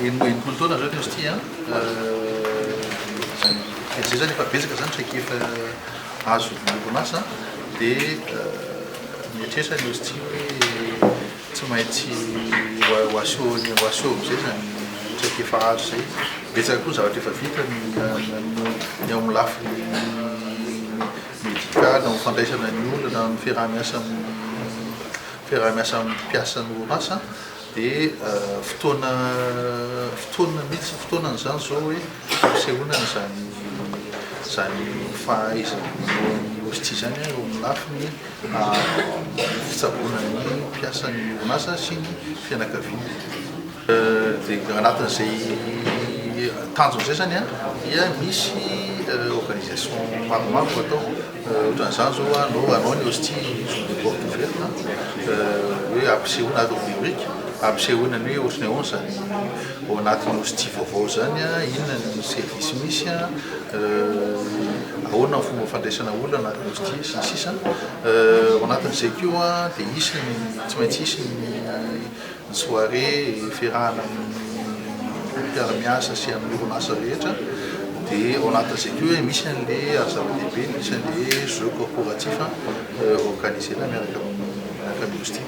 Enimpolo taona zao ny hosty zay zany efa betsaka zany saky efa azo orinasa dia mietresa ny hosty hoe tsy maintsy hoaseho amizay zany saky efa azo zay betsaka koa zavatra efa vita ny ao amin'ny lafiny médical ny fandraisana ny olona ny fiaraha-miasa amin'ny mpiasa ny orinasa dia fotoanan'izany zao hoe ampisehoana zany fahaizana ny hosty zany eo amin'ny lafiny fitsaboana ny mpiasan'ny orinasa sy ny fianakaviana. Dia anatin'izay tanjony zay zany dia misy organisation maromaro atao ohatran'izany zao anao ny hosty de porte ouverte hoe ampisehoana rubrique ampisehoana ny hoe ohatrany ahoana zany ao anatin'ny hosty vaovao zany inona ny service misy ahoana ny fomba fandraisana olona anatin'ny hosty sy ny sisa ao anatin'izay keo dia isy tsy maintsy isy ny soirée fiarahana mpiara-miasa sy amin'ny orinasa rehetra dia ao anatin'izay keo hoe misy an'ilay zava-dehibe misy an'ilay jeu corporatif organisena miaraka amin'ny hosty.